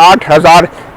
8000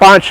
5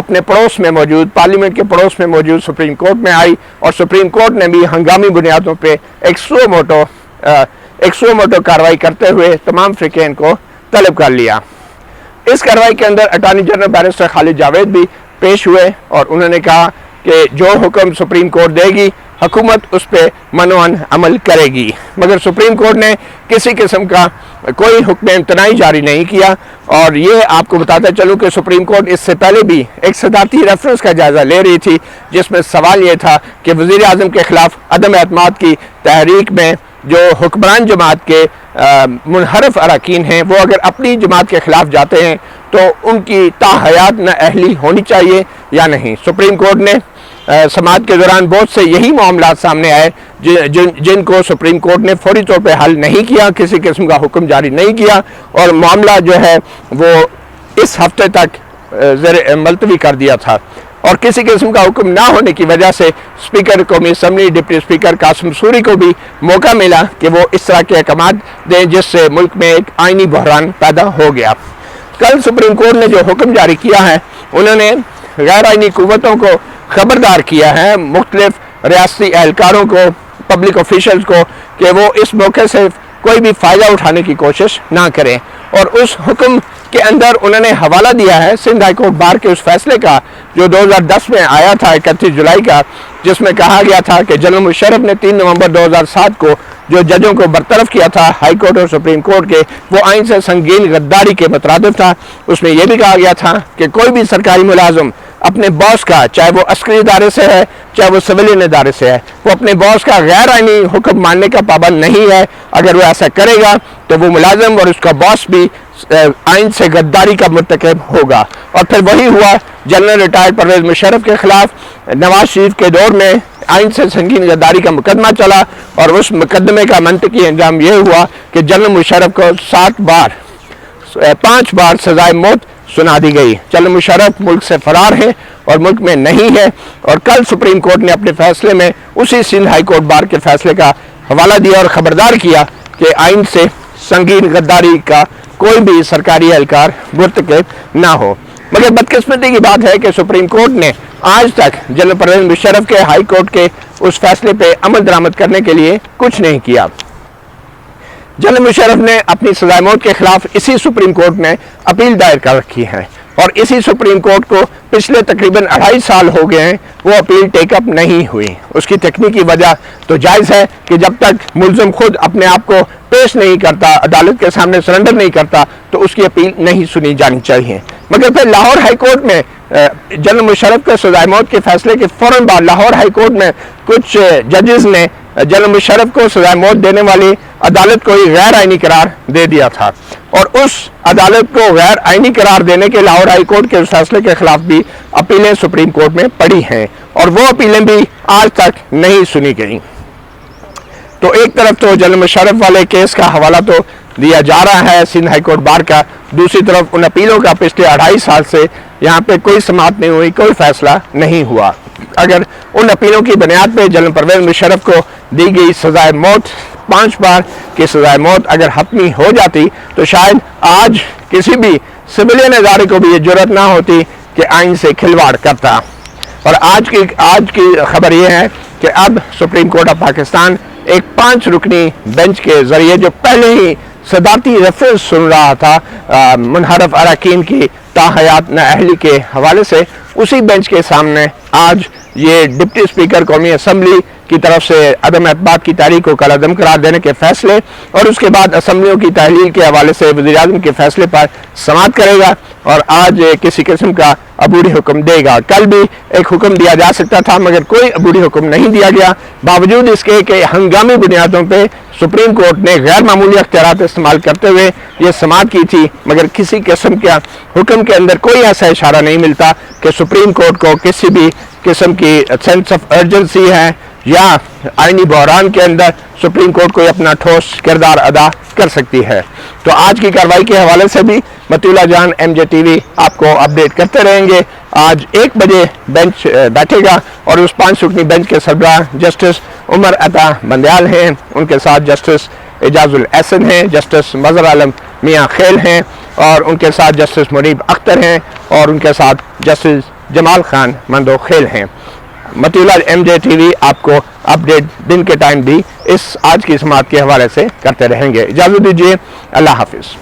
اپنے پڑوس میں موجود پارلیمنٹ کے پڑوس میں موجود سپریم کورٹ میں آئی اور سپریم کورٹ نے بھی ہنگامی بنیادوں پہ ایک سو موٹو کارروائی کرتے ہوئے تمام فریقین کو طلب کر لیا۔ اس کارروائی کے اندر اٹارنی جنرل بیرسٹر خالد جاوید بھی پیش ہوئے اور انہوں نے کہا کہ جو حکم سپریم کورٹ دے گی حکومت اس پہ منوعاً عمل کرے گی، مگر سپریم کورٹ نے کسی قسم کا کوئی حکم امتناعی جاری نہیں کیا۔ اور یہ آپ کو بتاتا چلوں کہ سپریم کورٹ اس سے پہلے بھی ایک صدارتی ریفرنس کا جائزہ لے رہی تھی، جس میں سوال یہ تھا کہ وزیر اعظم کے خلاف عدم اعتماد کی تحریک میں جو حکمران جماعت کے منحرف اراکین ہیں وہ اگر اپنی جماعت کے خلاف جاتے ہیں تو ان کی تاحیات نااہلی ہونی چاہیے یا نہیں۔ سپریم کورٹ نے سماعت کے دوران بہت سے یہی معاملات سامنے آئے جن کو سپریم کورٹ نے فوری طور پہ حل نہیں کیا، کسی قسم کا حکم جاری نہیں کیا، اور معاملہ جو ہے وہ اس ہفتے تک زیر ملتوی کر دیا تھا۔ اور کسی قسم کا حکم نہ ہونے کی وجہ سے اسپیکر قومی assembly deputy speaker Qasim sorry کو بھی موقع ملا کہ وہ اس طرح کے احکامات دیں جس سے ملک میں ایک آئینی بحران پیدا ہو گیا۔ کل سپریم کورٹ نے جو حکم جاری کیا ہے انہوں نے غیر آئینی قوتوں کو خبردار کیا ہے، مختلف ریاستی اہلکاروں کو، پبلک آفیشلز کو، کہ وہ اس موقع سے کوئی بھی فائدہ اٹھانے کی کوشش نہ کریں۔ اور اس حکم کے اندر انہوں نے حوالہ دیا ہے سندھ ہائی کورٹ بار کے اس فیصلے کا جو 2010 میں آیا تھا 31 جولائی کا، جس میں کہا گیا تھا کہ جنرل مشرف نے 3 نومبر 2007 کو جو ججوں کو برطرف کیا تھا ہائی کورٹ اور سپریم کورٹ کے، وہ آئین سے سنگین غداری کے مترادف تھا۔ اس میں یہ بھی کہا گیا تھا کہ کوئی بھی سرکاری ملازم اپنے باس کا، چاہے وہ عسکری ادارے سے ہے چاہے وہ سویلین ادارے سے ہے، وہ اپنے باس کا غیر آئینی حکم ماننے کا پابند نہیں ہے۔ اگر وہ ایسا کرے گا تو وہ ملازم اور اس کا باس بھی آئین سے غداری کا مرتکب ہوگا۔ اور پھر وہی ہوا، جنرل ریٹائرڈ پرویز مشرف کے خلاف نواز شریف کے دور میں آئین سے سنگین غداری کا مقدمہ چلا، اور اس مقدمے کا منطقی انجام یہ ہوا کہ جنرل مشرف کو 5 بار سزائے موت سنا دی گئی۔ جنرل مشرف ملک سے فرار ہیں اور ملک میں نہیں ہے، اور کل سپریم کورٹ نے اپنے فیصلے میں اسی سندھ ہائی کورٹ بار کے فیصلے کا حوالہ دیا اور خبردار کیا کہ آئین سے سنگین غداری کا کوئی بھی سرکاری اہلکار مرتکب نہ ہو۔ مگر بدقسمتی کی بات ہے کہ سپریم کورٹ نے آج تک جنرل پرویز مشرف کے ہائی کورٹ کے اس فیصلے پہ عمل درآمد کرنے کے لیے کچھ نہیں کیا۔ جنرل مشرف نے اپنی سزائے موت کے خلاف اسی سپریم کورٹ میں اپیل دائر کر رکھی ہے، اور اسی سپریم کورٹ کو پچھلے تقریباً 2.5 سال ہو گئے ہیں وہ اپیل ٹیک اپ نہیں ہوئی۔ اس کی تکنیکی وجہ تو جائز ہے کہ جب تک ملزم خود اپنے آپ کو پیش نہیں کرتا، عدالت کے سامنے سرنڈر نہیں کرتا، تو اس کی اپیل نہیں سنی جانی چاہیے۔ مگر پھر لاہور ہائی کورٹ میں جنرل مشرف کے سزائے موت کے فیصلے کے فوراً بعد لاہور ہائی کورٹ میں کچھ ججز نے جنرل مشرف کو سزائے موت دینے والی عدالت کو ہی غیر آئینی قرار دے دیا تھا، اور اس عدالت کو غیر آئینی قرار دینے کے لاہور ہائی کورٹ کے اس فیصلے کے خلاف بھی اپیلیں سپریم کورٹ میں پڑی ہیں، اور وہ اپیلیں بھی آج تک نہیں سنی گئیں۔ تو ایک طرف تو جنرل مشرف والے کیس کا حوالہ تو دیا جا رہا ہے سندھ ہائی کورٹ بار کا، دوسری طرف ان اپیلوں کا پچھلے 2.5 سال سے یہاں پہ کوئی سماعت نہیں ہوئی، کوئی فیصلہ نہیں ہوا۔ اگر ان اپیلوں کی بنیاد پہ جنرل پرویز مشرف کو دی گئی سزائے موت، 5 بار کی سزائے موت اگر حتمی ہو جاتی تو شاید آج کسی بھی سویلین ادارے کو بھی یہ جرأت نہ ہوتی کہ آئین سے کھلواڑ کرتا۔ اور آج کی خبر یہ ہے کہ اب سپریم کورٹ آف پاکستان ایک 5 رکنی بینچ کے ذریعے جو پہلے ہی صدارتی ریفرنس سن رہا تھا منحرف اراکین کی تاحیات نااہلی کے حوالے سے، اسی بینچ کے سامنے آج یہ ڈپٹی اسپیکر قومی اسمبلی کی طرف سے عدم اعتماد کی تحریک کو کالعدم قرار دینے کے فیصلے، اور اس کے بعد اسمبلیوں کی تحلیل کے حوالے سے وزیر اعظم کے فیصلے پر سماعت کرے گا، اور آج کسی قسم کا عبوری حکم دے گا۔ کل بھی ایک حکم دیا جا سکتا تھا مگر کوئی عبوری حکم نہیں دیا گیا، باوجود اس کے کہ ہنگامی بنیادوں پہ سپریم کورٹ نے غیر معمولی اختیارات استعمال کرتے ہوئے یہ سماعت کی تھی، مگر کسی قسم کا حکم کے اندر کوئی ایسا اشارہ نہیں ملتا کہ سپریم کورٹ کو کسی بھی قسم کی سینس آف ارجنسی ہے یا آئینی بحران کے اندر سپریم کورٹ کوئی اپنا ٹھوس کردار ادا کر سکتی ہے۔ تو آج کی کارروائی کے حوالے سے بھی مطیع جان MJTV آپ کو اپڈیٹ کرتے رہیں گے۔ آج 1 بجے بینچ بیٹھے گا، اور اس 5 رکنی بینچ کے سربراہ جسٹس عمر عطا بندیال ہیں، ان کے ساتھ جسٹس اعجاز الاحسن ہیں، جسٹس مظہر عالم میاں خیل ہیں، اور ان کے ساتھ جسٹس منیب اختر ہیں، اور ان کے ساتھ جسٹس جمال خان مندو خیل ہیں۔ متی اللہ ایم جے ٹی وی آپ کو اپڈیٹ دن کے ٹائم بھی اس آج کی سماعت کے حوالے سے کرتے رہیں گے۔ اجازت دیجیے، اللہ حافظ۔